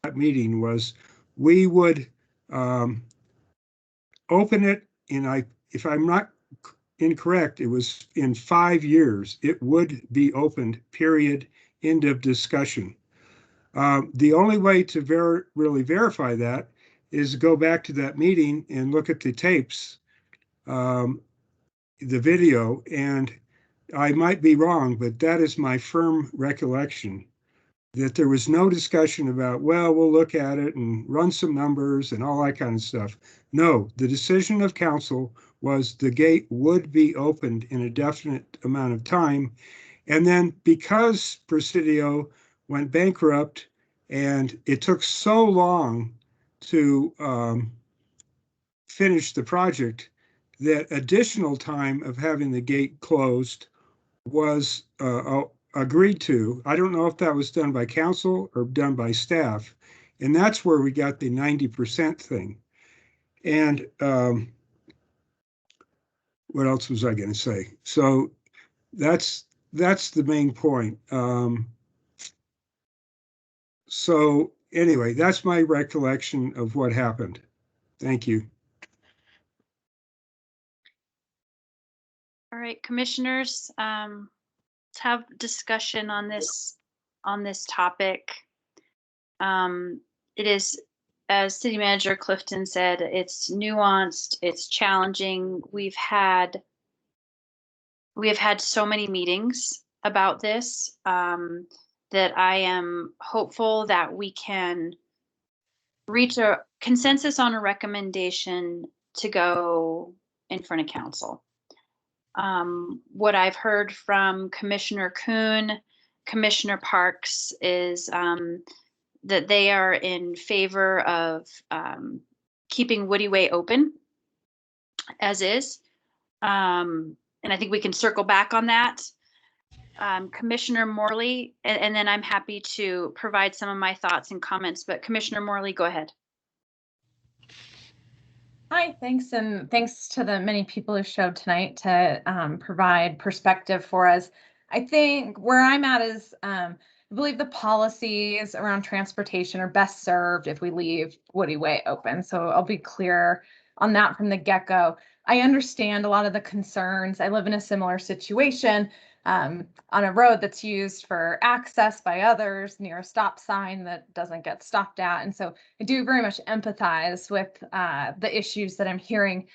that meeting was we would open it if I'm not incorrect, it was in 5 years, it would be opened, period, end of discussion. The only way to really verify that is go back to that meeting and look at the tapes, the video, and I might be wrong, but that is my firm recollection, that there was no discussion about, well, we'll look at it and run some numbers and all that kind of stuff. No, the decision of council was the gate would be opened in a definite amount of time. And then because Presidio went bankrupt and it took so long to finish the project, that additional time of having the gate closed was agreed to. I don't know if that was done by council or done by staff. And that's where we got the 90% thing. And what else was I going to say? So that's the main point. So anyway, that's my recollection of what happened. Thank you. All right, commissioners, let's have discussion on this topic. It is, as City Manager Clifton said, it's nuanced, it's challenging. We have had so many meetings about this that I am hopeful that we can reach a consensus on a recommendation to go in front of council. What I've heard from Commissioner Kuhn, Commissioner Parks is that they are in favor of keeping Woody Way open as is. And I think we can circle back on that. Commissioner Morley, and then I'm happy to provide some of my thoughts and comments, but Commissioner Morley, go ahead. Hi, thanks, and thanks to the many people who showed tonight to provide perspective for us. I think where I'm at is I believe the policies around transportation are best served if we leave Woody Way open. So I'll be clear on that from the get-go. I understand a lot of the concerns. I live in a similar situation on a road that's used for access by others near a stop sign that doesn't get stopped at. And so I do very much empathize with the issues that I'm hearing.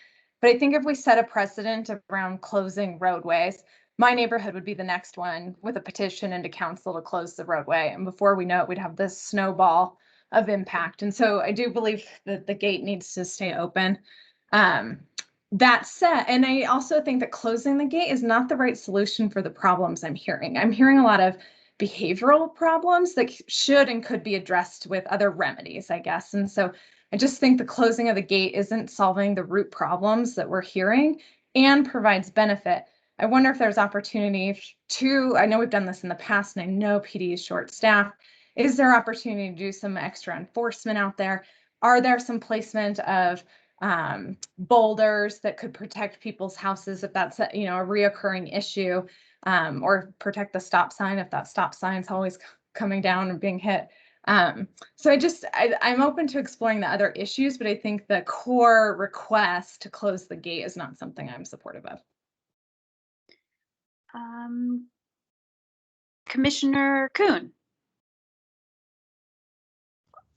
But I think if we set a precedent around closing roadways, my neighborhood would be the next one with a petition into council to close the roadway. And before we know it, we'd have this snowball of impact. And so I do believe that the gate needs to stay open. That said, and I also think that closing the gate is not the right solution for the problems I'm hearing. I'm hearing a lot of behavioral problems that should and could be addressed with other remedies, I guess. And so I just think the closing of the gate isn't solving the root problems that we're hearing and provides benefit. I wonder if there's opportunity to, I know we've done this in the past and I know PD is short staffed. Is there opportunity to do some extra enforcement out there? Are there some placement of boulders that could protect people's houses if that's a reoccurring issue, or protect the stop sign if that stop sign's always coming down and being hit. So I'm open to exploring the other issues, but I think the core request to close the gate is not something I'm supportive of. Commissioner Kuhn.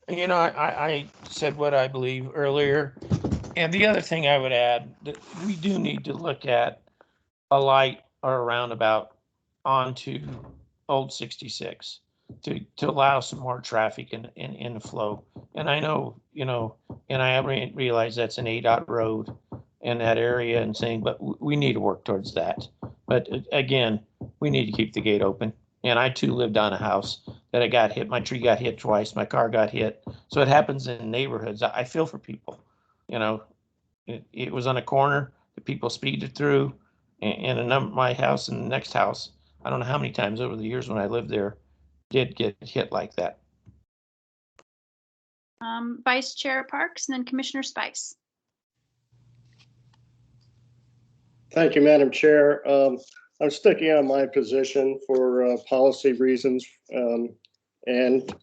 You know, I said what I believe earlier. And the other thing I would add, that we do need to look at a light or a roundabout onto Old 66 to allow some more traffic in the flow. And I know, and I realize that's an ADOT road in that area and saying, but we need to work towards that. But again, we need to keep the gate open. And I too lived on a house that it got hit. My tree got hit twice. My car got hit. So it happens in neighborhoods. I feel for people. It was on a corner that people speeded through, and my house and the next house, I don't know how many times over the years when I lived there, did get hit like that. Vice Chair Parks, and then Commissioner Spice. Thank you, Madam Chair. I'm sticking on my position for policy reasons, and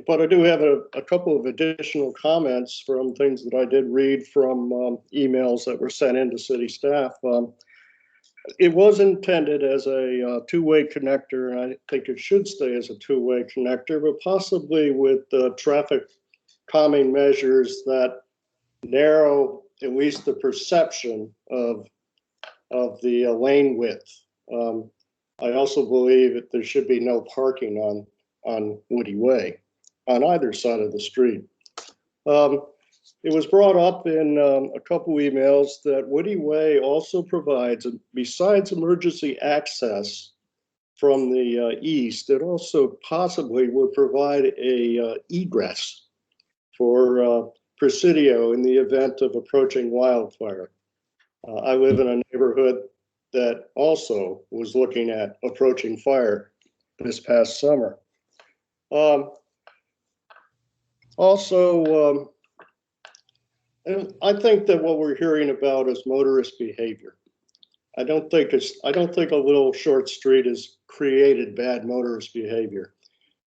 But I do have a couple of additional comments from things that I did read from emails that were sent into city staff. It was intended as a two-way connector, and I think it should stay as a two-way connector, but possibly with traffic calming measures that narrow at least the perception of the lane width. I also believe that there should be no parking on Woody Way on either side of the street. It was brought up in a couple emails that Woody Way also provides, besides emergency access from the east, it also possibly would provide a egress for Presidio in the event of approaching wildfire. I live in a neighborhood that also was looking at approaching fire this past summer. And I think that what we're hearing about is motorist behavior. I don't think a little short street has created bad motorist behavior.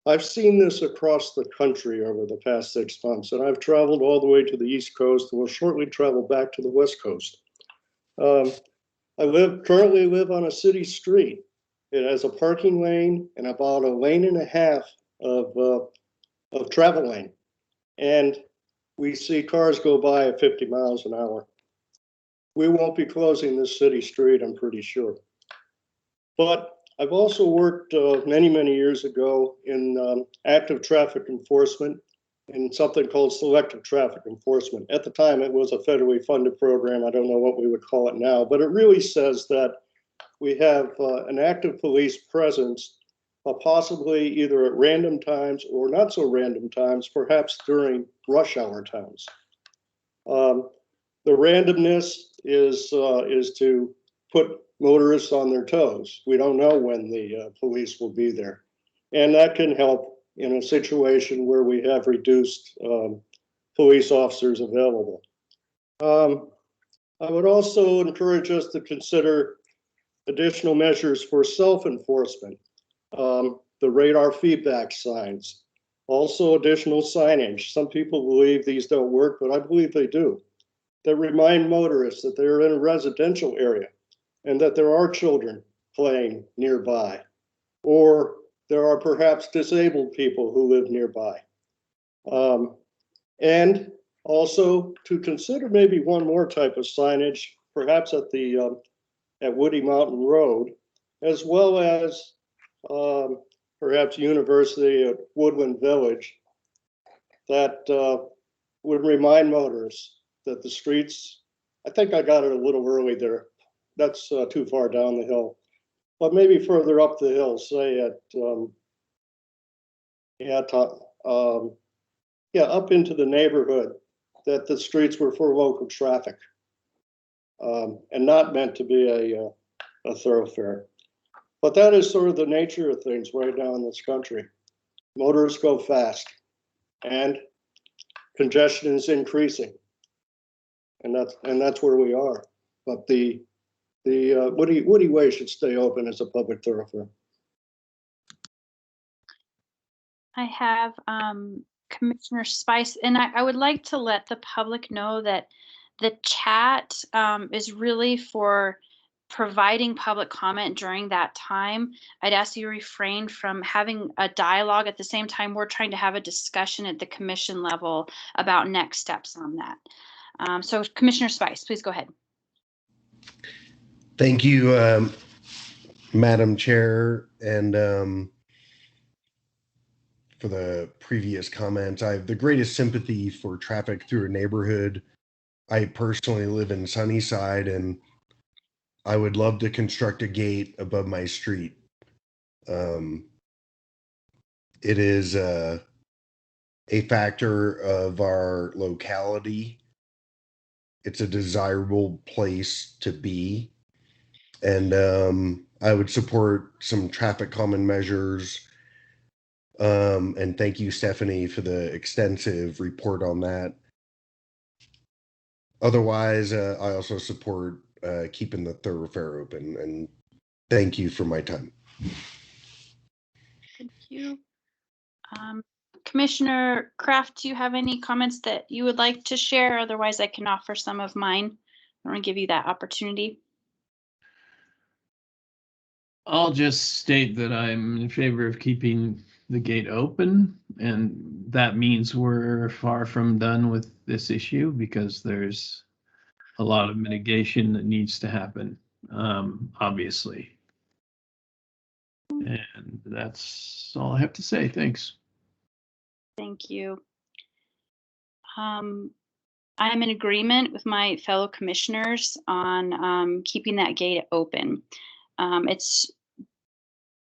I've seen this across the country over the past 6 months, and I've traveled all the way to the East Coast and will shortly travel back to the West Coast. I currently live on a city street. It has a parking lane and about a lane and a half of travel lane. And we see cars go by at 50 miles an hour. We won't be closing this city street, I'm pretty sure. But I've also worked many, many years ago in active traffic enforcement in something called Selective Traffic Enforcement. At the time, it was a federally funded program. I don't know what we would call it now, but it really says that we have an active police presence, possibly either at random times or not so random times, perhaps during rush hour times. The randomness is to put motorists on their toes. We don't know when the police will be there. And that can help in a situation where we have reduced police officers available. I would also encourage us to consider additional measures for self-enforcement, the radar feedback signs, also additional signage. Some people believe these don't work, but I believe they do, that remind motorists that they're in a residential area and that there are children playing nearby, or there are perhaps disabled people who live nearby. And also to consider maybe one more type of signage, perhaps at Woody Mountain Road, as well as perhaps University at Woodland Village, that would remind motorists that the streets, I think I got it a little early there. That's too far down the hill, but maybe further up the hill, say up into the neighborhood, that the streets were for local traffic and not meant to be a thoroughfare. But that is sort of the nature of things right now in this country. Motorists go fast and congestion is increasing. And that's where we are. But the Woody Way should stay open as a public thoroughfare. I have Commissioner Spice, and I would like to let the public know that the chat is really for providing public comment during that time. I'd ask you refrain from having a dialogue at the same time we're trying to have a discussion at the commission level about next steps on that. So Commissioner Spice, please go ahead. Thank you, Madam Chair, and for the previous comments. I have the greatest sympathy for traffic through a neighborhood. I personally live in Sunnyside, and I would love to construct a gate above my street. It is a factor of our locality. It's a desirable place to be. And I would support some traffic calming measures. And thank you, Stephanie, for the extensive report on that. Otherwise, I also support keeping the thoroughfare open, and thank you for my time. Thank you. Commissioner Kraft, do you have any comments that you would like to share? Otherwise, I can offer some of mine. I want to give you that opportunity. I'll just state that I'm in favor of keeping the gate open, and that means we're far from done with this issue because there's a lot of mitigation that needs to happen, obviously. And that's all I have to say. Thanks. Thank you. I'm in agreement with my fellow commissioners on keeping that gate open.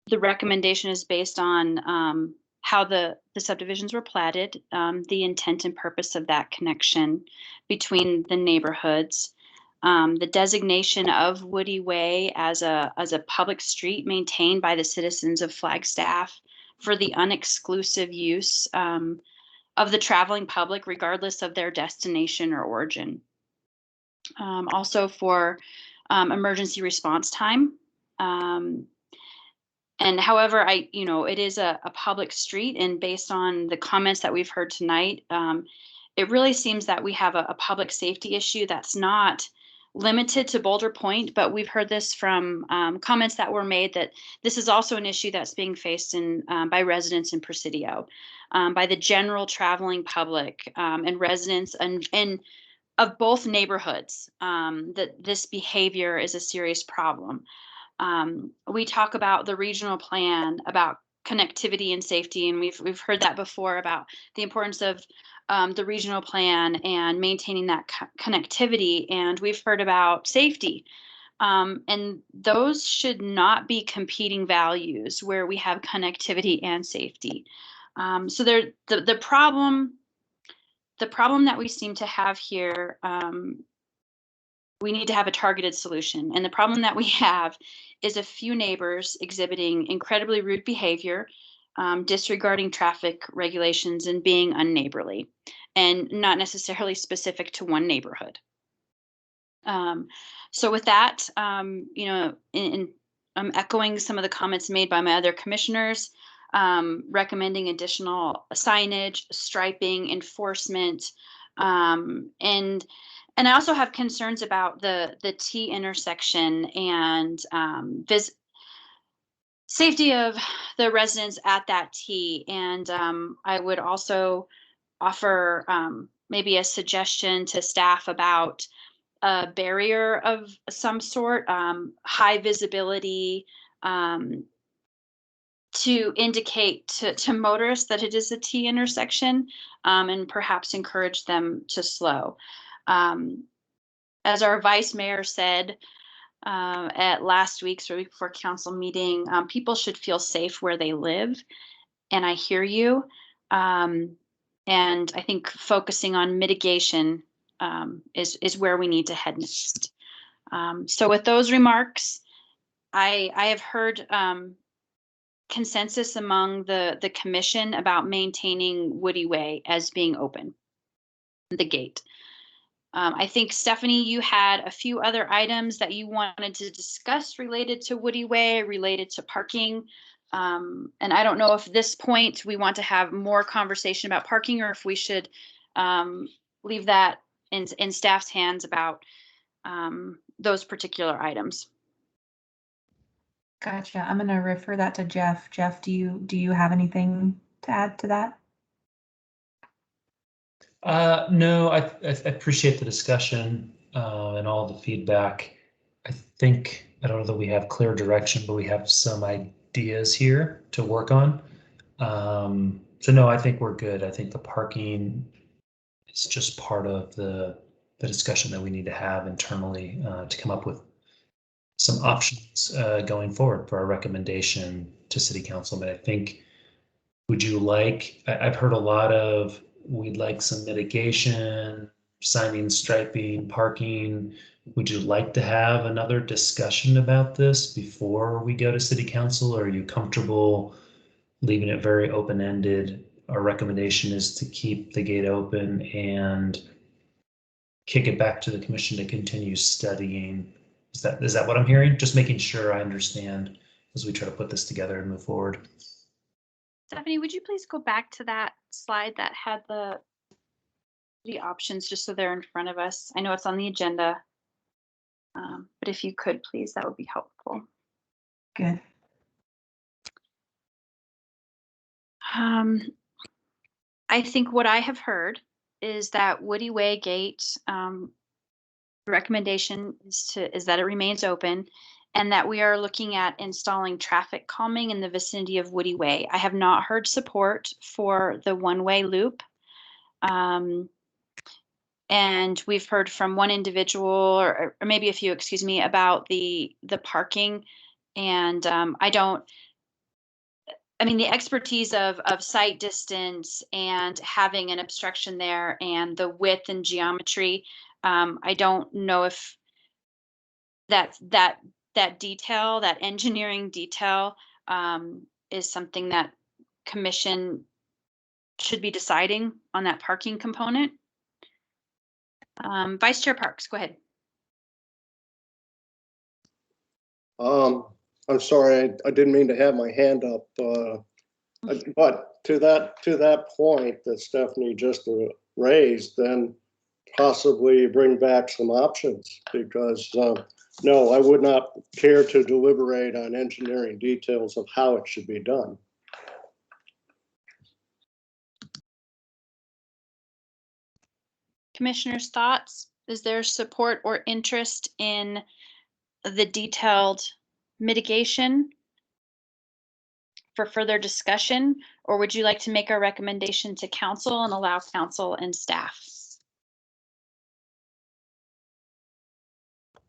The recommendation is based on how the subdivisions were platted, the intent and purpose of that connection between the neighborhoods, the designation of Woody Way as a public street maintained by the citizens of Flagstaff for the unexclusive use of the traveling public, regardless of their destination or origin. Also for emergency response time. And however, it is a public street, and based on the comments that we've heard tonight, it really seems that we have a public safety issue that's not limited to Boulder Pointe, but we've heard this from comments that were made that this is also an issue that's being faced by residents in Presidio, by the general traveling public and residents and of both neighborhoods, that this behavior is a serious problem. We talk about the regional plan, about connectivity and safety, and we've heard that before about the importance of the regional plan and maintaining that connectivity, and we've heard about safety. And those should not be competing values where we have connectivity and safety. So the problem that we seem to have here, we need to have a targeted solution. And the problem that we have is a few neighbors exhibiting incredibly rude behavior, disregarding traffic regulations and being unneighborly, and not necessarily specific to one neighborhood. So with that, I'm echoing some of the comments made by my other commissioners, recommending additional signage, striping, enforcement, and I also have concerns about the T intersection and safety of the residents at that T. And I would also offer maybe a suggestion to staff about a barrier of some sort, high visibility, to indicate to motorists that it is a T intersection, and perhaps encourage them to slow. As our vice mayor said at last week's or week before council meeting, people should feel safe where they live, and I hear you. And I think focusing on mitigation is where we need to head next. So with those remarks, I have heard consensus among the commission about maintaining Woody Way as being open, the gate. I think, Stephanie, you had a few other items that you wanted to discuss related to Woody Way, related to parking. And I don't know if at this point we want to have more conversation about parking, or if we should leave that in staff's hands about those particular items. Gotcha. I'm going to refer that to Jeff. Jeff, do you have anything to add to that? No, I appreciate the discussion and all the feedback. I don't know that we have clear direction, but we have some ideas here to work on. So no, I think we're good. I think the parking is just part of the discussion that we need to have internally to come up with some options going forward for our recommendation to City Council. But I think, I've heard a lot of, we'd like some mitigation, signing, striping, parking. Would you like to have another discussion about this before we go to City Council? Or are you comfortable leaving it very open-ended? Our recommendation is to keep the gate open and kick it back to the commission to continue studying. Is that what I'm hearing? Just making sure I understand as we try to put this together and move forward. Stephanie, would you please go back to that slide that had the options just so they're in front of us? I know it's on the agenda, but if you could, please, that would be helpful. Good. I think what I have heard is that Woody Way Gate recommendation is that it remains open, and that we are looking at installing traffic calming in the vicinity of Woody Way. I have not heard support for the one-way loop. And we've heard from one individual, or maybe a few, excuse me, about the parking. And I mean, the expertise of sight distance and having an obstruction there and the width and geometry, I don't know if that detail, that engineering detail, is something that commission should be deciding on that parking component. Vice Chair Parks, go ahead. I'm sorry, I didn't mean to have my hand up, but to that point that Stephanie just raised, then possibly bring back some options, because no, I would not care to deliberate on engineering details of how it should be done. Commissioners' thoughts? Is there support or interest in the detailed mitigation for further discussion, or would you like to make a recommendation to council and allow council and staff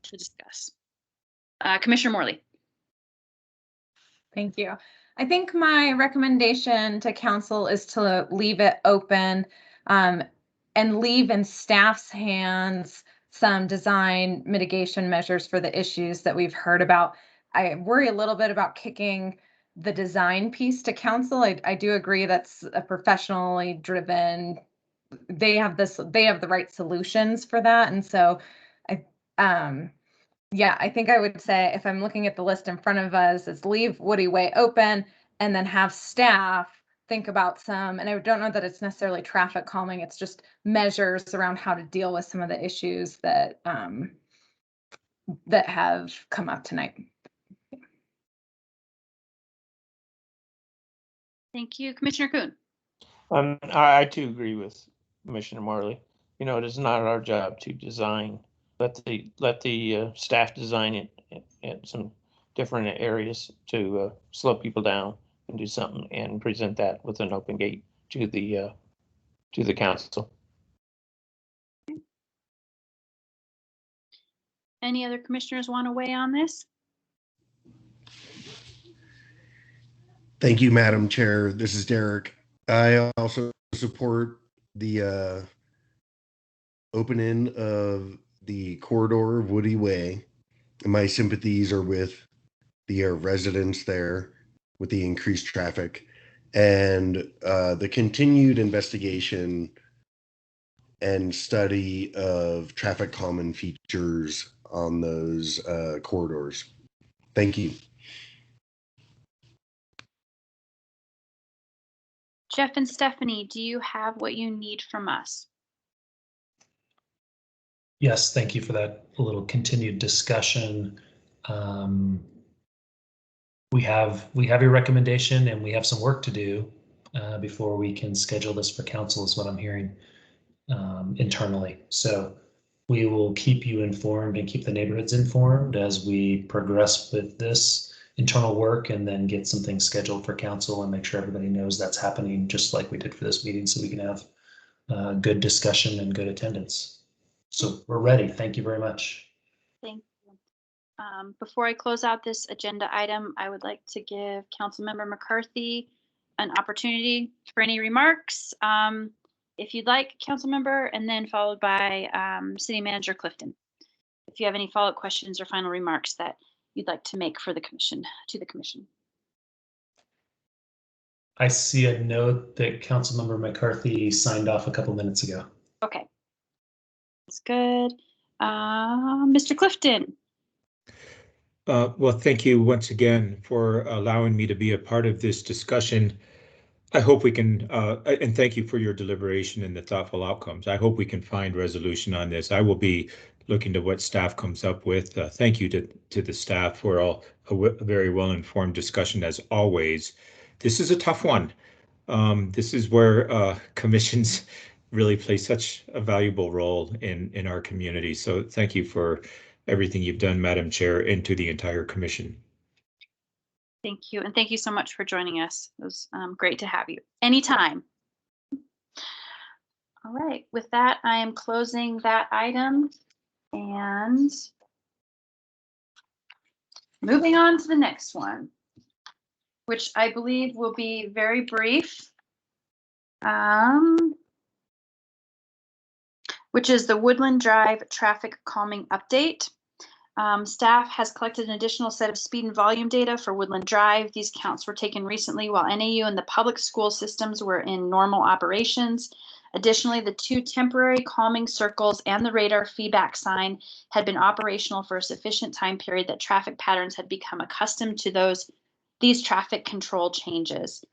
to discuss? Commissioner Morley. Thank you. I think my recommendation to council is to leave it open and leave in staff's hands some design mitigation measures for the issues that we've heard about. I worry a little bit about kicking the design piece to council. I do agree that's a professionally driven, they have the right solutions for that. And so yeah, I think I would say, if I'm looking at the list in front of us, is leave Woody Way open and then have staff think about some, and I don't know that it's necessarily traffic calming, it's just measures around how to deal with some of the issues that that have come up tonight. Thank you. Commissioner Kuhn. I too agree with Commissioner Marley. You know, it is not our job to design. Let the staff design it in some different areas to slow people down and do something and present that with an open gate to the council. Any other commissioners want to weigh on this? Thank you, Madam Chair. This is Derek. I also support the opening of the corridor of Woody Way. My sympathies are with the residents there with the increased traffic and the continued investigation and study of traffic calming features on those corridors. Thank you. Jeff and Stephanie, do you have what you need from us? Yes, thank you for that little continued discussion. We have your recommendation, and we have some work to do before we can schedule this for council, is what I'm hearing internally. So we will keep you informed and keep the neighborhoods informed as we progress with this internal work, and then get some things scheduled for council and make sure everybody knows that's happening, just like we did for this meeting, so we can have good discussion and good attendance. So we're ready. Thank you very much. Thank you. Before I close out this agenda item, I would like to give Councilmember McCarthy an opportunity for any remarks, if you'd like, Councilmember, and then followed by City Manager Clifton. If you have any follow-up questions or final remarks that you'd like to make for the commission, to the commission. I see a note that Councilmember McCarthy signed off a couple minutes ago. Okay, that's good. Mr. Clifton. Well, thank you once again for allowing me to be a part of this discussion. I hope we can, and thank you for your deliberation and the thoughtful outcomes. I hope we can find resolution on this. I will be looking to what staff comes up with. Thank you to the staff for a very well-informed discussion as always. This is a tough one. This is where commissions really play such a valuable role in our community. So thank you for everything you've done, Madam Chair, and to the entire commission. Thank you. And thank you so much for joining us. It was great to have you anytime. All right. With that, I am closing that item and moving on to the next one, which I believe will be very brief, which is the Woodland Drive traffic calming update. Staff has collected an additional set of speed and volume data for Woodland Drive. These counts were taken recently while NAU and the public school systems were in normal operations. Additionally, the 2 temporary calming circles and the radar feedback sign had been operational for a sufficient time period that traffic patterns had become accustomed to these traffic control changes.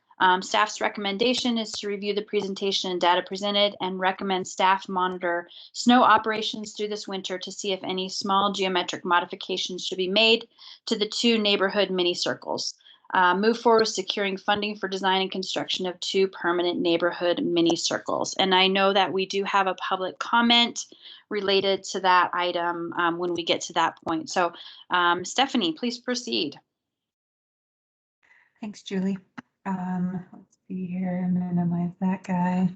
Staff's recommendation is to review the presentation and data presented and recommend staff monitor snow operations through this winter to see if any small geometric modifications should be made to the 2 neighborhood mini circles. Move forward with securing funding for design and construction of 2 permanent neighborhood mini circles. And I know that we do have a public comment related to that item when we get to that point. So Stephanie, please proceed. Thanks, Julie. Let's see here, minimize that guy.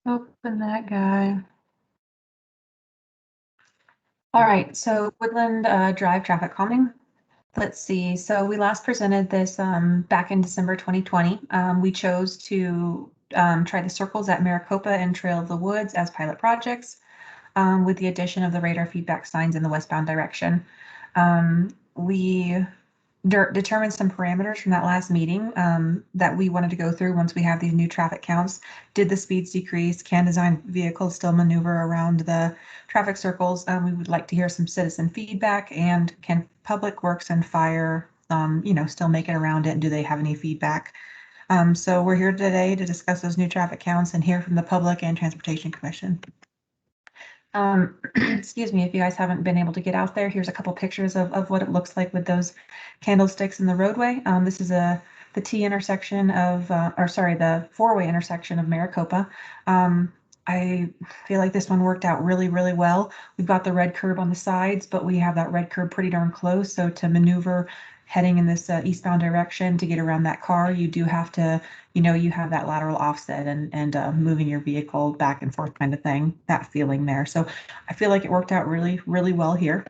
Open that guy. All right, so Woodland Drive traffic calming. Let's see, so we last presented this back in December 2020. We chose to try the circles at Maricopa and Trail of the Woods as pilot projects with the addition of the radar feedback signs in the westbound direction. We determined some parameters from that last meeting that we wanted to go through once we have these new traffic counts. Did the speeds decrease? Can design vehicles still maneuver around the traffic circles? We would like to hear some citizen feedback, and can Public Works and Fire, still make it around it? And do they have any feedback? So we're here today to discuss those new traffic counts and hear from the public and Transportation Commission. Excuse me, if you guys haven't been able to get out there, here's a couple pictures of what it looks like with those candlesticks in the roadway. This is the T intersection of, the 4-way intersection of Maricopa. I feel like this one worked out really, really well. We've got the red curb on the sides, but we have that red curb pretty darn close. So to maneuver heading in this eastbound direction to get around that car, you do have to, you have that lateral offset and moving your vehicle back and forth kind of thing, that feeling there. So I feel like it worked out really, really well here.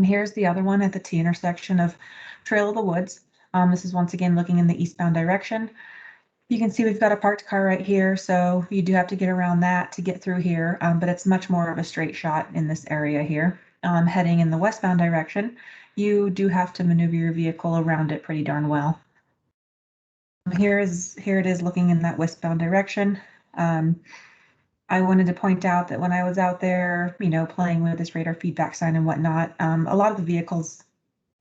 Here's the other one at the T intersection of Trail of the Woods. This is once again looking in the eastbound direction. You can see we've got a parked car right here, so you do have to get around that to get through here, but it's much more of a straight shot in this area here. Heading in the westbound direction, you do have to maneuver your vehicle around it pretty darn well. Here it is looking in that westbound direction. I wanted to point out that when I was out there, playing with this radar feedback sign and whatnot, a lot of the vehicles,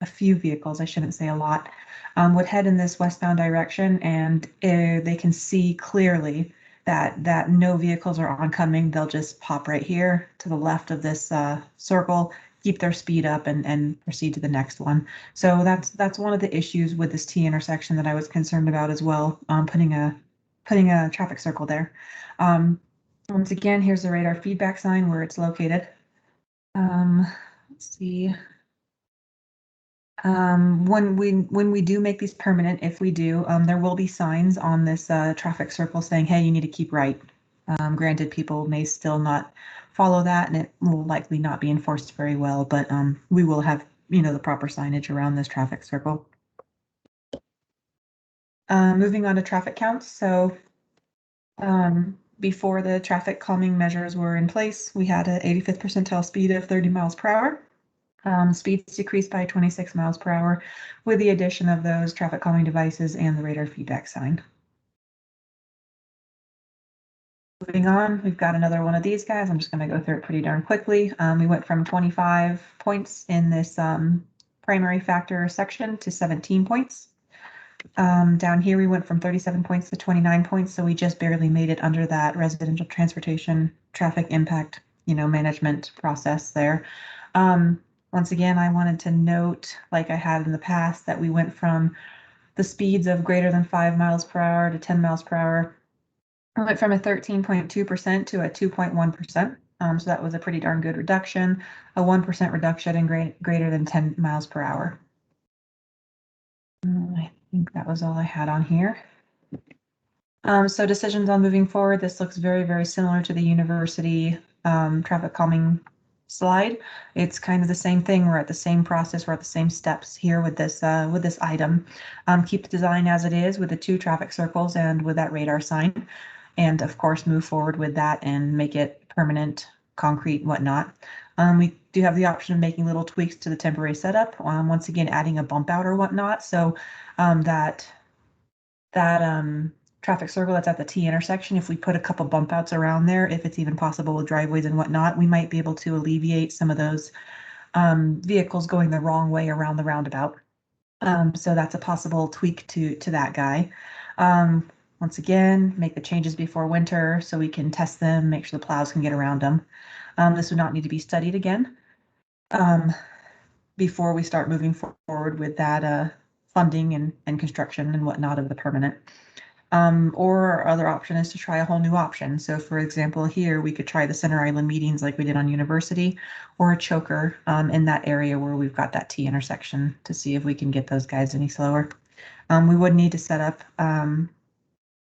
a few vehicles, I shouldn't say a lot, would head in this westbound direction, and they can see clearly that no vehicles are oncoming. They'll just pop right here to the left of this circle, keep their speed up, and proceed to the next one. So that's one of the issues with this T intersection that I was concerned about as well, putting a traffic circle there. Once again, here's the radar feedback sign where it's located. Let's see. When we do make these permanent, if we do, there will be signs on this traffic circle saying, hey, you need to keep right. Granted, people may still not follow that, and it will likely not be enforced very well, but we will have, the proper signage around this traffic circle. Moving on to traffic counts. So before the traffic calming measures were in place, we had an 85th percentile speed of 30 miles per hour. Speeds decreased by 26 miles per hour with the addition of those traffic calming devices and the radar feedback sign. Moving on, we've got another one of these guys. I'm just going to go through it pretty darn quickly. We went from 25 points in this primary factor section to 17 points. Down here, we went from 37 points to 29 points, so we just barely made it under that residential transportation traffic impact, management process there. Once again, I wanted to note, like I had in the past, that we went from the speeds of greater than 5 miles per hour to 10 miles per hour. I went from a 13.2% to a 2.1%. So that was a pretty darn good reduction, a 1% reduction in greater than 10 miles per hour. I think that was all I had on here. So decisions on moving forward, this looks very, very similar to the university traffic calming slide. It's kind of the same thing. We're at the same process. We're at the same steps here with this item. Keep the design as it is with the 2 traffic circles and with that radar sign. And of course, move forward with that and make it permanent, concrete, whatnot. We do have the option of making little tweaks to the temporary setup. Once again, adding a bump out or whatnot. So that traffic circle that's at the T intersection, if we put a couple bump outs around there, if it's even possible with driveways and whatnot, we might be able to alleviate some of those vehicles going the wrong way around the roundabout. So that's a possible tweak to that guy. Once again, make the changes before winter so we can test them, make sure the plows can get around them. This would not need to be studied again before we start moving forward with that funding and construction and whatnot of the permanent. Or our other option is to try a whole new option. So for example, here we could try the center island meetings like we did on University, or a choker in that area where we've got that T intersection to see if we can get those guys any slower. We would need to set up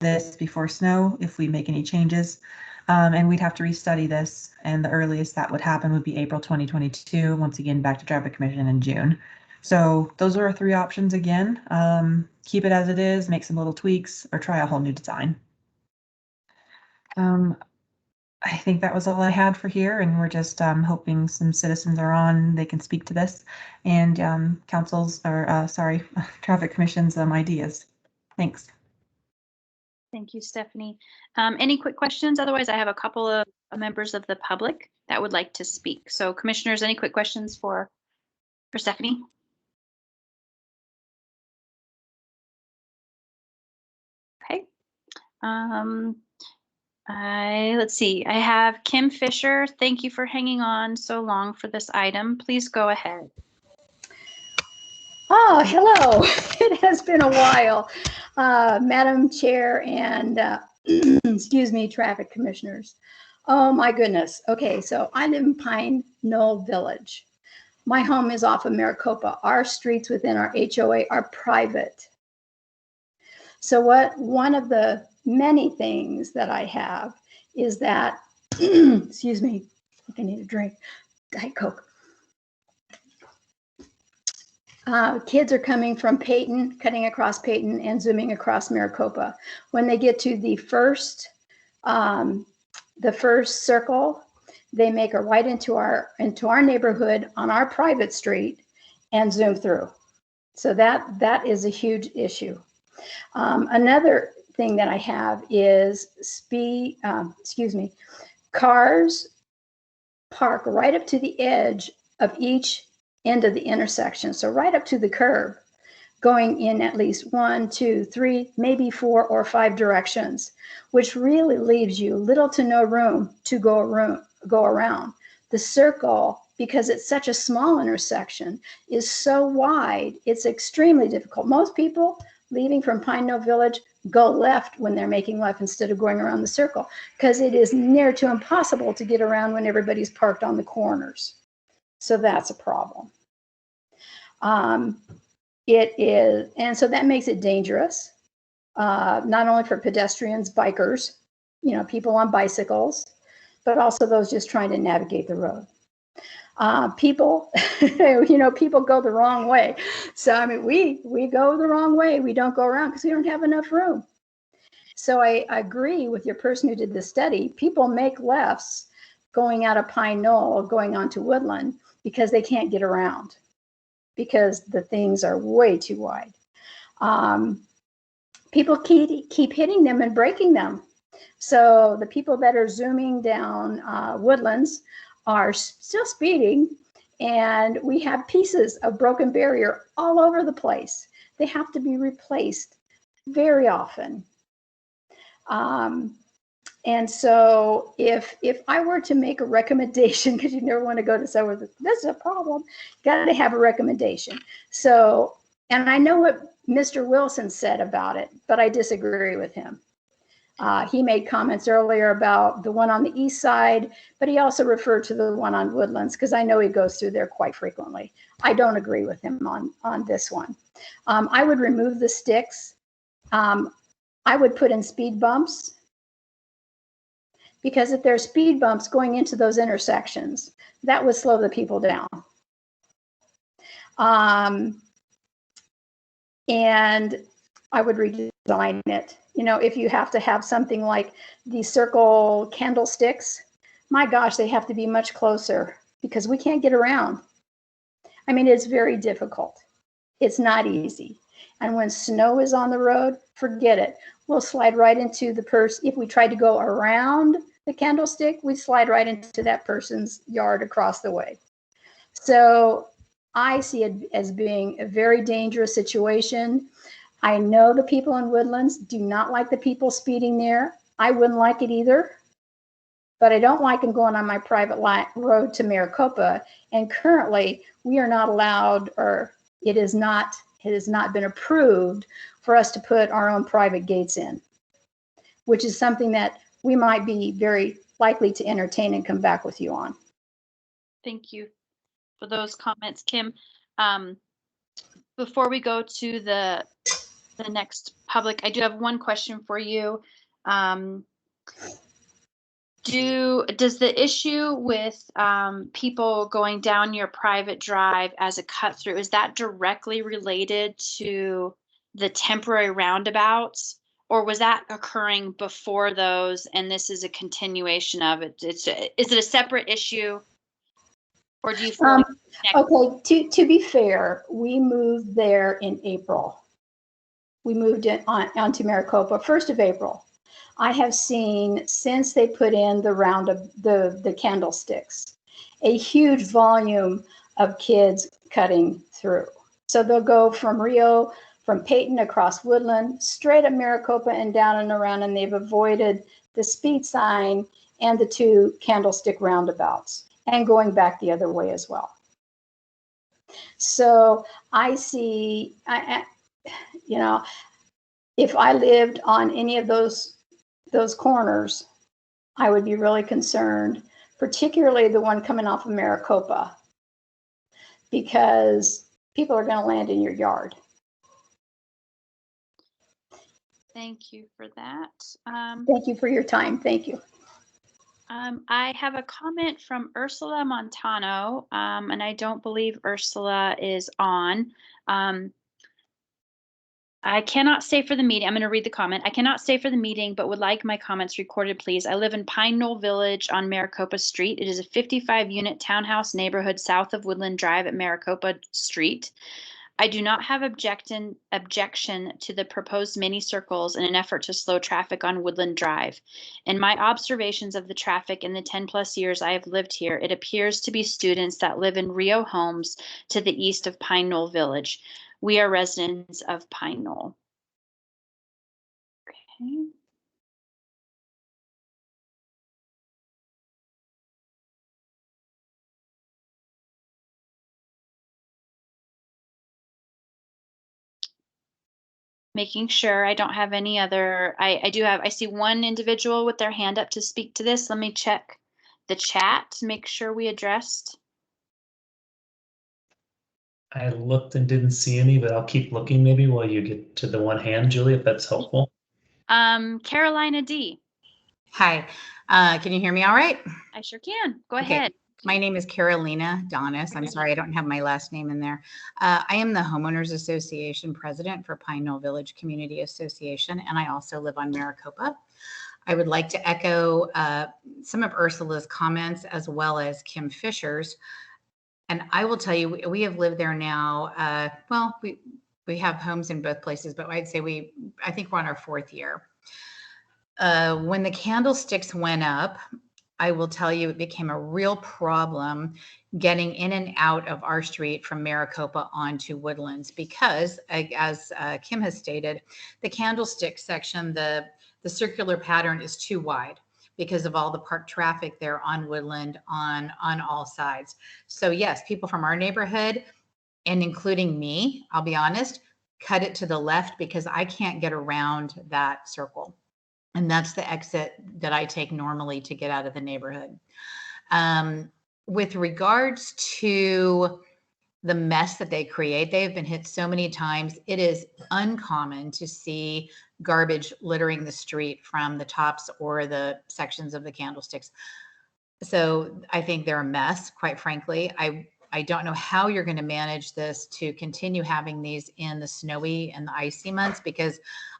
this before snow if we make any changes. And we'd have to restudy this, and the earliest that would happen would be April 2022, once again back to Traffic Commission in June. So those are our 3 options again. Keep it as it is, make some little tweaks, or try a whole new design. I think that was all I had for here, and we're just hoping some citizens are on, they can speak to this, and Traffic Commission's ideas. Thanks. Thank you, Stephanie. Any quick questions? Otherwise, I have a couple of members of the public that would like to speak. So commissioners, any quick questions for Stephanie? Okay. Let's see. I have Kim Fisher. Thank you for hanging on so long for this item. Please go ahead. Oh, hello. It has been a while, Madam Chair and excuse me, traffic commissioners. Oh my goodness. Okay, so I live in Pineal Village. My home is off of Maricopa. Our streets within our HOA are private. So one of the many things that I have is that, excuse me, I think I need a drink, Diet Coke. Kids are coming from Peyton, cutting across Peyton and zooming across Maricopa. When they get to the first circle, they make a right into our neighborhood on our private street and zoom through. So that is a huge issue. Another thing that I have is cars park right up to the edge of each end of the intersection. So right up to the curb, going in at least 1, 2, 3, maybe 4 or 5 directions, which really leaves you little to no room to go around. The circle, because it's such a small intersection, is so wide, it's extremely difficult. Most people leaving from Pineal Village go left when they're making left instead of going around the circle, because it is near to impossible to get around when everybody's parked on the corners. So that's a problem. It is, and so that makes it dangerous, not only for pedestrians, bikers, people on bicycles, but also those just trying to navigate the road. People, people go the wrong way. So, I mean, we go the wrong way. We don't go around because we don't have enough room. So I agree with your person who did the study. People make lefts going out of Pine Knoll, going on to Woodland, because they can't get around, because the things are way too wide. People keep hitting them and breaking them. So the people that are zooming down Woodlands are still speeding, and we have pieces of broken barrier all over the place. They have to be replaced very often. And so if I were to make a recommendation, because you never want to go to someone with this is a problem, got to have a recommendation. So, and I know what Mr. Wilson said about it, but I disagree with him. He made comments earlier about the one on the east side, but he also referred to the one on Woodlands because I know he goes through there quite frequently. I don't agree with him on this one. I would remove the sticks. I would put in speed bumps, because if there's speed bumps going into those intersections, that would slow the people down. And I would redesign it. You know, if you have to have something like the circle candlesticks, my gosh, they have to be much closer because we can't get around. I mean, it's very difficult. It's not easy. And when snow is on the road, forget it. We'll slide right into the person. If we try to go around the candlestick, we slide right into that person's yard across the way. So I see it as being a very dangerous situation. I know the people in Woodlands do not like the people speeding there. I wouldn't like it either, but I don't like them going on my private road to Maricopa. And currently we are not allowed, or it has not been approved for us to put our own private gates in, which is something that we might be very likely to entertain and come back with you on. Thank you for those comments, Kim. Before we go to the next public, I do have one question for you. Does the issue with people going down your private drive as a cut through, is that directly related to the temporary roundabouts, or was that occurring before those and this is a continuation of it? Is it a separate issue, or do you feel okay, to be fair, we moved there in April. We moved it onto Maricopa 1st of April. I have seen, since they put in the candlesticks, a huge volume of kids cutting through. So they'll go from Peyton across Woodland, straight up Maricopa and down and around, and they've avoided the speed sign and the 2 candlestick roundabouts, and going back the other way as well. So I see, you know, if I lived on any of those corners, I would be really concerned, particularly the one coming off of Maricopa, because people are going to land in your yard. Thank you for that. Thank you for your time. Thank you. I have a comment from Ursula Montano, and I don't believe Ursula is on. I cannot stay for the meeting. I'm going to read the comment. I cannot stay for the meeting, but would like my comments recorded, please. I live in Pineal Village on Maricopa Street. It is a 55-unit townhouse neighborhood south of Woodland Drive at Maricopa Street. I do not have objection to the proposed mini circles in an effort to slow traffic on Woodland Drive. In my observations of the traffic in the 10+ years I have lived here, it appears to be students that live in Rio homes to the east of Pine Knoll Village. We are residents of Pine Knoll. Okay. Making sure I don't have any other, I see one individual with their hand up to speak to this. Let me check the chat to make sure we addressed. I looked and didn't see any, but I'll keep looking maybe while you get to the one hand, Julie, if that's helpful. Carolina D. Hi, can you hear me all right? I sure can. Go Okay. ahead. My name is Carolina Donis. I'm sorry, I don't have my last name in there. I am the Homeowners Association president for Pine Knoll Village Community Association, and I also live on Maricopa. I would like to echo some of Ursula's comments as well as Kim Fisher's. And I will tell you, we have lived there now. Well, we have homes in both places, but I'd say I think we're on our 4th year. When the candlesticks went up, I will tell you, it became a real problem getting in and out of our street from Maricopa onto Woodlands because, as Kim has stated, the candlestick section, the circular pattern is too wide because of all the park traffic there on Woodland on all sides. So yes, people from our neighborhood, and including me, I'll be honest, cut it to the left because I can't get around that circle. And that's the exit that I take normally to get out of the neighborhood. With regards to the mess that they create, they've been hit so many times. It is uncommon to see garbage littering the street from the tops or the sections of the candlesticks. So I think they're a mess, quite frankly. I don't know how you're going to manage this to continue having these in the snowy and the icy months, because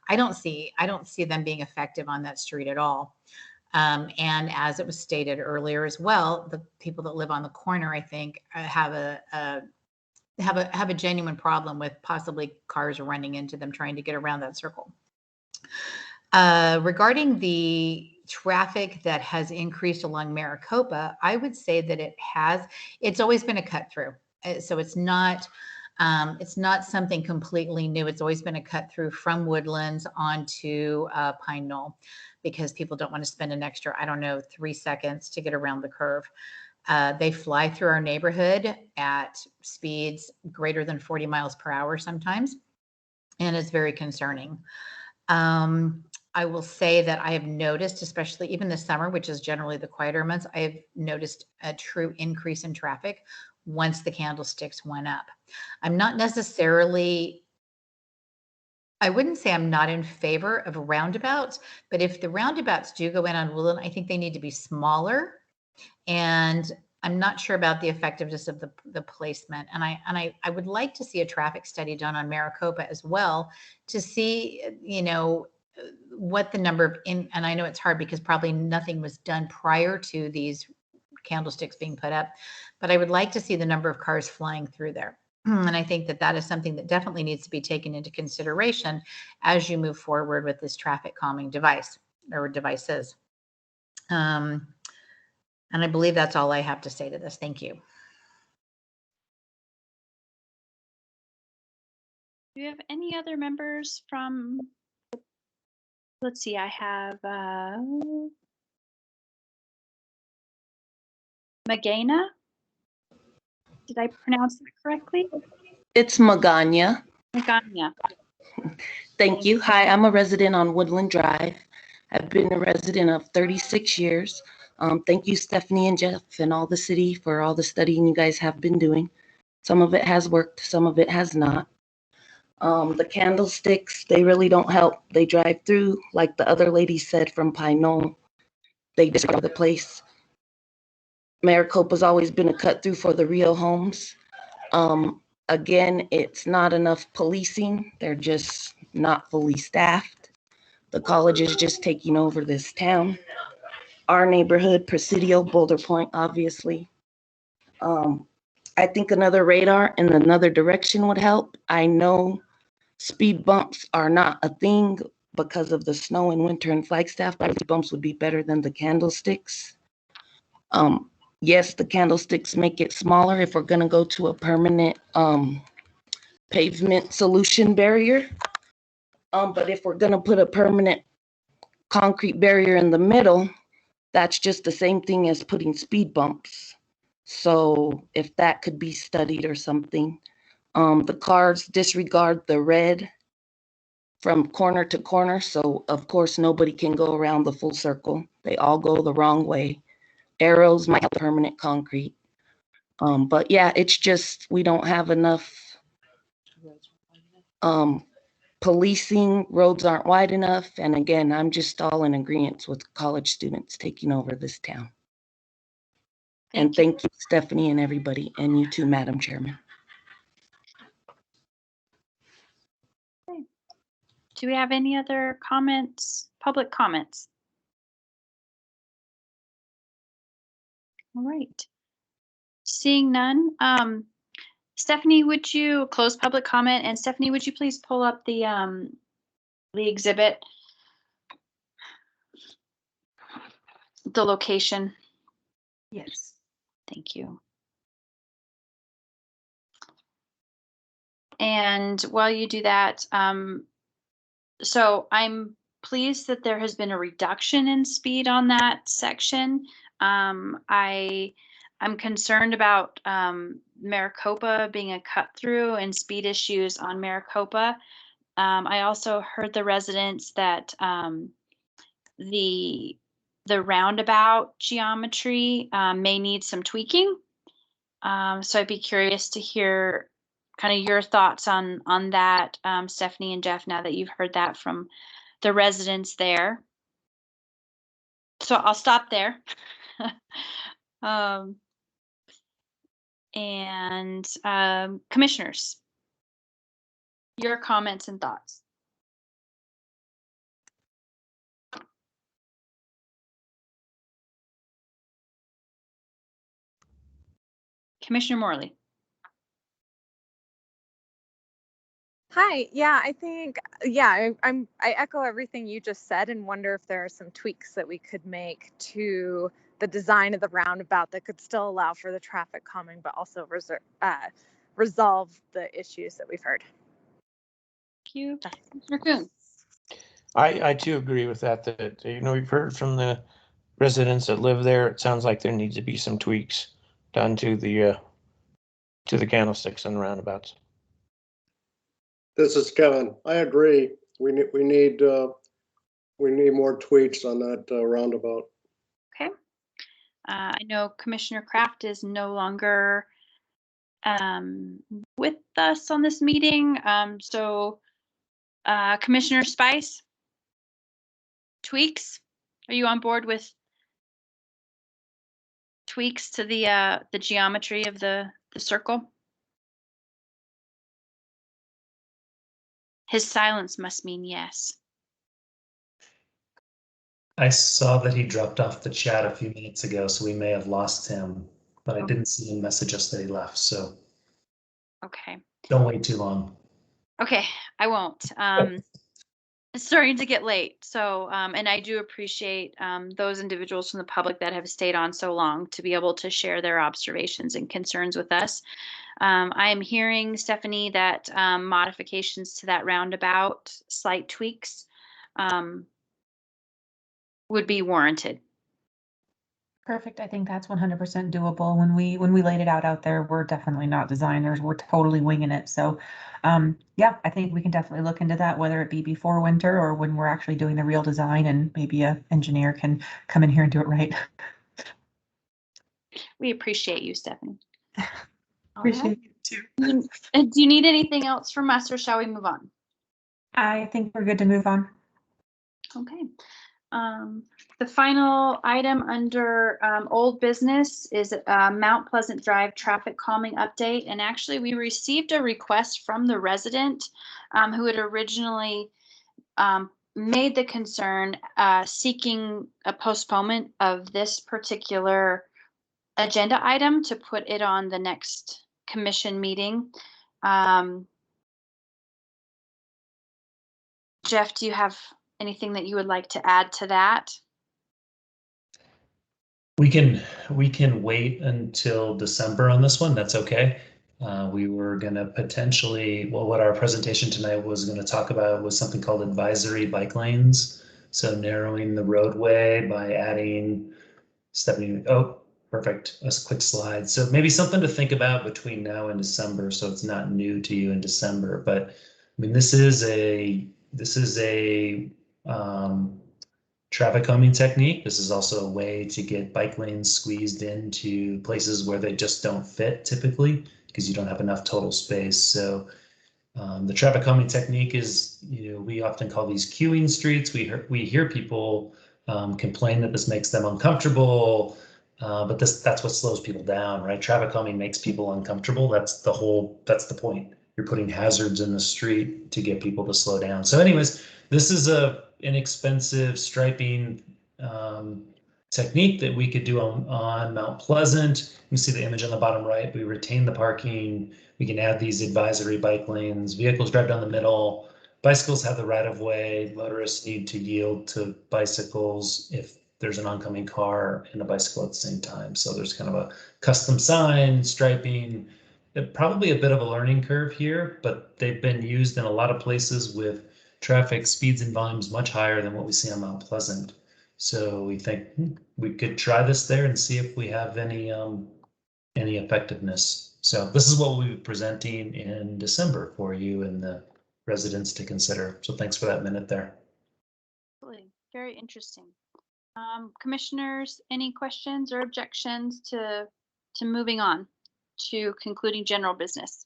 I don't see them being effective on that street at all. And as it was stated earlier as well, the people that live on the corner, I think, have a genuine problem with possibly cars running into them trying to get around that circle. Regarding the traffic that has increased along Maricopa, I would say that it's always been a cut through. So it's not something completely new. It's always been a cut through from Woodlands onto Pineal, because people don't want to spend an extra, 3 seconds to get around the curve. They fly through our neighborhood at speeds greater than 40 miles per hour sometimes, and it's very concerning. I will say that I have noticed, especially even this summer, which is generally the quieter months, I have noticed a true increase in traffic once the candlesticks went up. I'm not necessarily, I wouldn't say I'm not in favor of roundabouts, but if the roundabouts do go in on Woodland, I think they need to be smaller. And I'm not sure about the effectiveness of the placement. And I would like to see a traffic study done on Maricopa as well to see, what the number of, and I know it's hard because probably nothing was done prior to these candlesticks being put up, but I would like to see the number of cars flying through there. And I think that is something that definitely needs to be taken into consideration as you move forward with this traffic calming device or devices. And I believe that's all I have to say to this. Thank you. Do you have any other members from, let's see, I have Magana. Did I pronounce that correctly? It's Magana. Magana. Thank you. Hi, I'm a resident on Woodland Drive. I've been a resident of 36 years. Thank you, Stephanie and Jeff and all the city for all the studying you guys have been doing. Some of it has worked, some of it has not. The candlesticks, they really don't help. They drive through, like the other lady said from Pineal. They destroy the place. Maricopa's always been a cut through for the real homes. Again, it's not enough policing. They're just not fully staffed. The college is just taking over this town. Our neighborhood, Presidio, Boulder, Pointe, obviously. I think another radar in another direction would help. I know speed bumps are not a thing because of the snow and winter in Flagstaff, but speed bumps would be better than the candlesticks. Yes, the candlesticks make it smaller if we're going to go to a permanent pavement solution barrier. But if we're going to put a permanent concrete barrier in the middle, that's just the same thing as putting speed bumps. So if that could be studied or something. The cars disregard the red from corner to corner. So of course, nobody can go around the full circle. They all go the wrong way. Arrows might have permanent concrete. But yeah, it's just, we don't have enough policing, roads aren't wide enough. And again, I'm just all in agreement with college students taking over this town. Thank you, Stephanie and everybody, and you too, Madam Chairman. Okay. Do we have any other comments, public comments? All right. Seeing none, Stephanie, would you close public comment? And Stephanie, would you please pull up the exhibit, the location? Yes. Thank you. And while you do that, so I'm pleased that there has been a reduction in speed on that section. I'm concerned about Maricopa being a cut through and speed issues on Maricopa. I also heard the residents that the roundabout geometry may need some tweaking. So I'd be curious to hear kind of your thoughts on that, Stephanie and Jeff, now that you've heard that from the residents there. So I'll stop there. Commissioners, your comments and thoughts. Commissioner Morley. Hi. Yeah, I think, yeah, I echo everything you just said and wonder if there are some tweaks that we could make to the design of the roundabout that could still allow for the traffic calming, but also resolve the issues that we've heard. Thank you. Commissioner Kuhn. I too agree with that, we've heard from the residents that live there. It sounds like there needs to be some tweaks done to the candlesticks and roundabouts. This is Kevin. I agree. We need more tweaks on that roundabout. Okay. I know Commissioner Kraft is no longer with us on this meeting. So Commissioner Spice, tweaks? Are you on board with tweaks to the geometry of the circle? His silence must mean yes. I saw that he dropped off the chat a few minutes ago, so we may have lost him, but I didn't see him message us that he left, so. Okay. Don't wait too long. Okay, I won't. It's starting to get late, so and I do appreciate those individuals from the public that have stayed on so long to be able to share their observations and concerns with us. I am hearing, Stephanie, that modifications to that roundabout, slight tweaks, would be warranted. Perfect. I think that's 100% doable. When we laid it out there, we're definitely not designers. We're totally winging it. So, yeah, I think we can definitely look into that, whether it be before winter or when we're actually doing the real design, and maybe an engineer can come in here and do it right. We appreciate you, Stephanie. Appreciate you too. Do you need anything else from us, or shall we move on? I think we're good to move on. Okay. The final item under old business is Mount Pleasant Drive traffic calming update. And actually, we received a request from the resident who had originally made the concern seeking a postponement of this particular agenda item to put it on the next commission meeting. Jeff, do you have anything that you would like to add to that? We can wait until December on this one. That's okay. We were going to potentially, well, what our presentation tonight was going to talk about was something called advisory bike lanes. So narrowing the roadway by adding, Stephanie, oh, perfect, a quick slide. So maybe something to think about between now and December, so it's not new to you in December. But I mean, this is a traffic calming technique. This is also a way to get bike lanes squeezed into places where they just don't fit typically, because you don't have enough total space. So the traffic calming technique is, we often call these queuing streets. We hear people complain that this makes them uncomfortable, but that's what slows people down, right? Traffic calming makes people uncomfortable. That's the point. You're putting hazards in the street to get people to slow down. So anyways, this is a inexpensive striping technique that we could do on Mount Pleasant. You see the image on the bottom right. We retain the parking. We can add these advisory bike lanes. Vehicles drive down the middle. Bicycles have the right of way. Motorists need to yield to bicycles if there's an oncoming car and a bicycle at the same time. So there's kind of a custom sign, striping, probably a bit of a learning curve here, but they've been used in a lot of places with traffic speeds and volumes much higher than what we see on Mount Pleasant. So we think we could try this there and see if we have any effectiveness. So this is what we'll be presenting in December for you and the residents to consider. So thanks for that minute there. Absolutely. Very interesting. Commissioners, any questions or objections to moving on to concluding general business?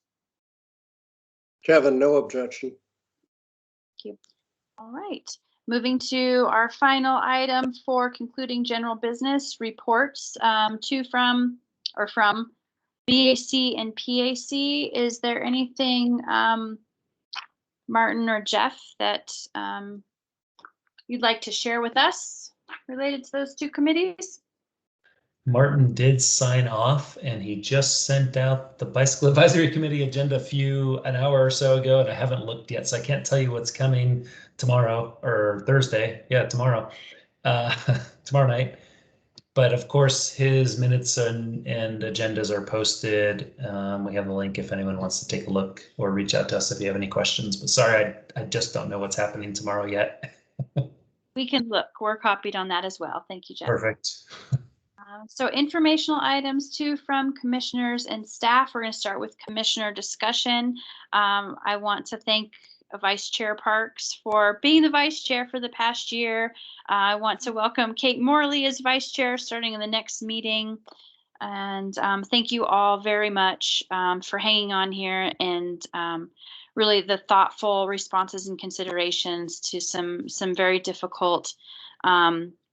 Kevin, no objection. Thank you. All right. Moving to our final item for concluding general business reports from BAC and PAC. Is there anything, Martin or Jeff, that you'd like to share with us related to those two committees? Martin did sign off, and he just sent out the Bicycle Advisory Committee agenda an hour or so ago, and I haven't looked yet, so I can't tell you what's coming tomorrow or Thursday. Yeah, tomorrow night. But of course, his minutes and agendas are posted. We have the link if anyone wants to take a look or reach out to us if you have any questions. But sorry, I just don't know what's happening tomorrow yet. We can look. We're copied on that as well. Thank you, Jeff. Perfect. So informational items too from commissioners and staff. We're going to start with commissioner discussion. I want to thank Vice Chair Parks for being the vice chair for the past year. I want to welcome Kate Morley as vice chair starting in the next meeting. And thank you all very much for hanging on here and really the thoughtful responses and considerations to some very difficult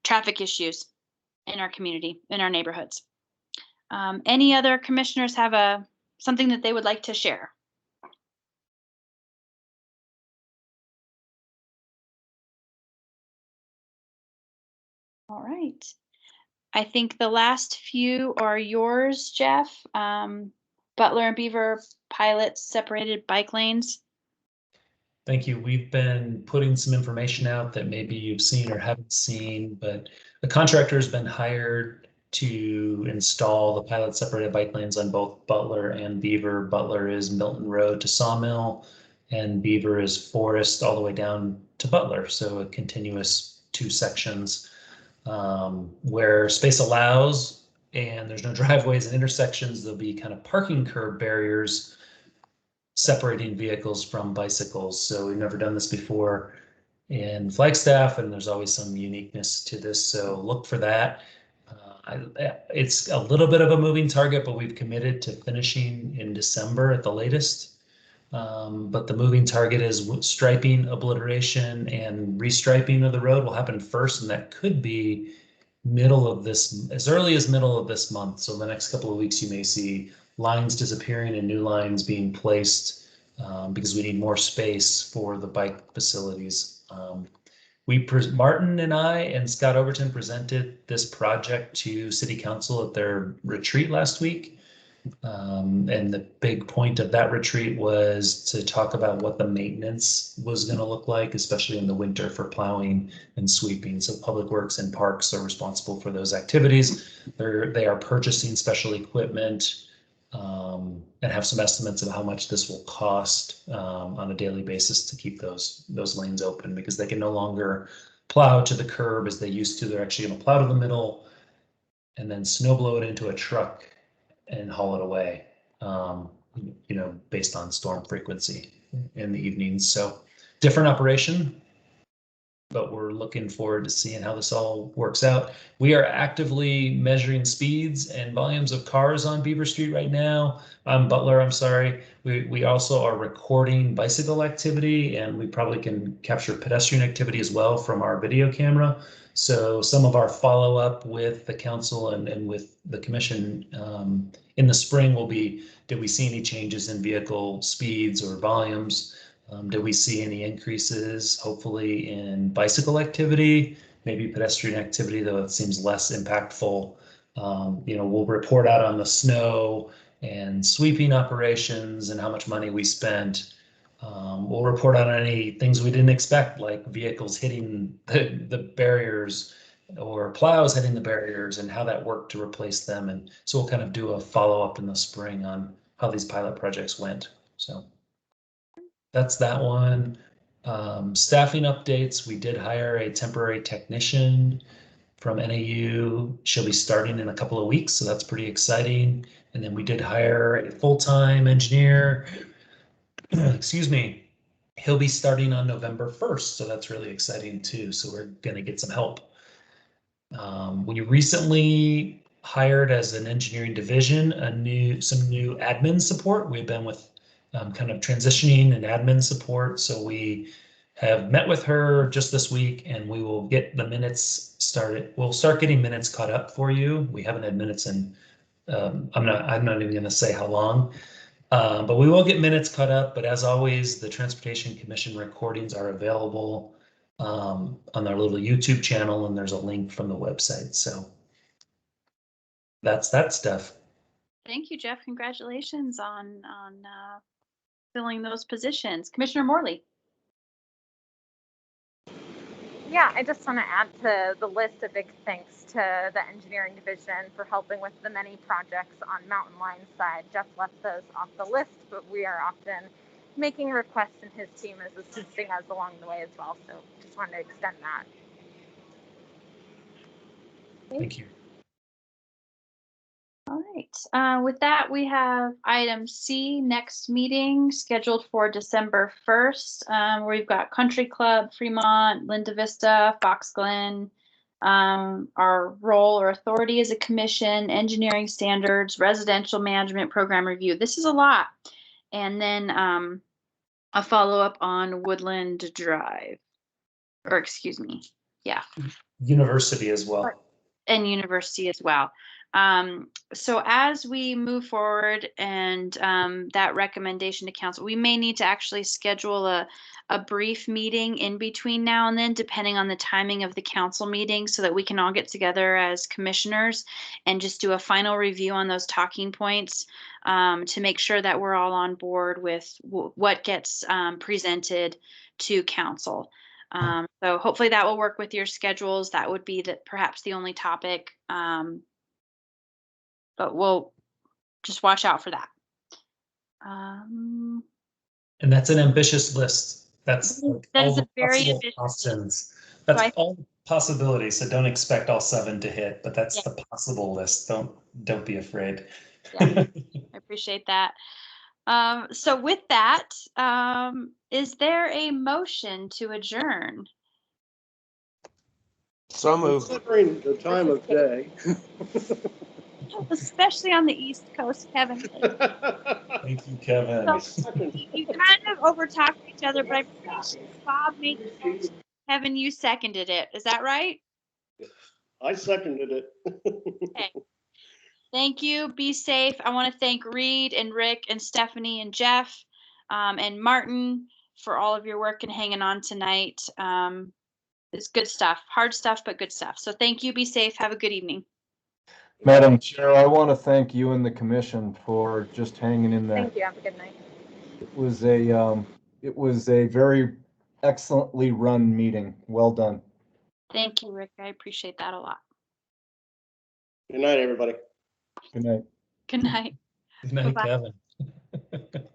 traffic issues in our community, in our neighborhoods. Any other commissioners have something that they would like to share? All right. I think the last few are yours, Jeff. Butler and Beaver pilots separated bike lanes. Thank you. We've been putting some information out that maybe you've seen or haven't seen, but the contractor has been hired to install the pilot separated bike lanes on both Butler and Beaver. Butler is Milton Road to Sawmill, and Beaver is Forest all the way down to Butler. So a continuous 2 sections where space allows and there's no driveways and intersections. There'll be kind of parking curb barriers separating vehicles from bicycles. So we've never done this before in Flagstaff, and there's always some uniqueness to this. So look for that. It's a little bit of a moving target, but we've committed to finishing in December at the latest. But the moving target is striping, obliteration, and restriping of the road will happen first, and that could be as early as middle of this month. So the next couple of weeks, you may see lines disappearing and new lines being placed because we need more space for the bike facilities. Martin and I and Scott Overton presented this project to City Council at their retreat last week. And the big point of that retreat was to talk about what the maintenance was going to look like, especially in the winter for plowing and sweeping. So Public Works and Parks are responsible for those activities. They are purchasing special equipment and have some estimates of how much this will cost on a daily basis to keep those lanes open, because they can no longer plow to the curb as they used to. They're actually going to plow to the middle and then snow blow it into a truck and haul it away, based on storm frequency in the evenings. So different operation, but we're looking forward to seeing how this all works out. We are actively measuring speeds and volumes of cars on Beaver Street right now. Butler, I'm sorry. We also are recording bicycle activity, and we probably can capture pedestrian activity as well from our video camera. So some of our follow-up with the council and with the commission in the spring will be, did we see any changes in vehicle speeds or volumes? Did we see any increases, hopefully, in bicycle activity, maybe pedestrian activity, though it seems less impactful? We'll report out on the snow and sweeping operations and how much money we spent. We'll report on any things we didn't expect, like vehicles hitting the barriers or plows hitting the barriers and how that worked to replace them. And so we'll kind of do a follow-up in the spring on how these pilot projects went. So that's that one. Staffing updates, we did hire a temporary technician from NAU. She'll be starting in a couple of weeks, so that's pretty exciting. And then we did hire a full-time engineer. Excuse me. He'll be starting on November 1st, so that's really exciting too. So we're gonna get some help. We recently hired as an engineering division some new admin support. We've been with kind of transitioning and admin support. So we have met with her just this week, and we will get the minutes started. We'll start getting minutes caught up for you. We haven't had minutes in, I'm not even gonna say how long, but we will get minutes caught up. But as always, the Transportation Commission recordings are available on our little YouTube channel, and there's a link from the website. So that's that stuff. Thank you, Jeff. Congratulations on filling those positions. Commissioner Morley. Yeah, I just want to add to the list a big thanks to the engineering division for helping with the many projects on Mountain Line's side. Jeff left those off the list, but we are often making requests, and his team is assisting us along the way as well. So just wanted to extend that. Thank you. All right. With that, we have item C, next meeting scheduled for December 1st. Where we've got Country Club, Fremont, Linda Vista, Fox Glen. Our role or authority as a commission, engineering standards, residential management program review. This is a lot. And then a follow-up on Woodland Drive. Or excuse me. Yeah. University as well. And university as well. So as we move forward and that recommendation to council, we may need to actually schedule a brief meeting in between now and then, depending on the timing of the council meeting, so that we can all get together as commissioners and just do a final review on those talking points to make sure that we're all on board with what gets presented to council. So hopefully that will work with your schedules. That would be perhaps the only topic. But we'll just watch out for that. And that's an ambitious list. That's that all is the a very possible ambitious options. That's so all possibilities. So don't expect all 7 to hit, but that's Yeah. the possible list. Don't be afraid. Yeah, I appreciate that. So with that, is there a motion to adjourn? So moved. Considering the time of day. Especially on the East Coast, Kevin. Thank you, Kevin. So, you kind of overtalked each other, but I appreciate Bob made the motion. Kevin, you seconded it. Is that right? I seconded it. Okay. Thank you. Be safe. I want to thank Reed and Rick and Stephanie and Jeff and Martin for all of your work and hanging on tonight. It's good stuff. Hard stuff, but good stuff. So thank you. Be safe. Have a good evening. Madam Chair, I want to thank you and the commission for just hanging in there. Thank you. Have a good night. It was a very excellently run meeting. Well done. Thank you, Rick. I appreciate that a lot. Good night, everybody. Good night. Good night. Good night, Bye-bye. Kevin.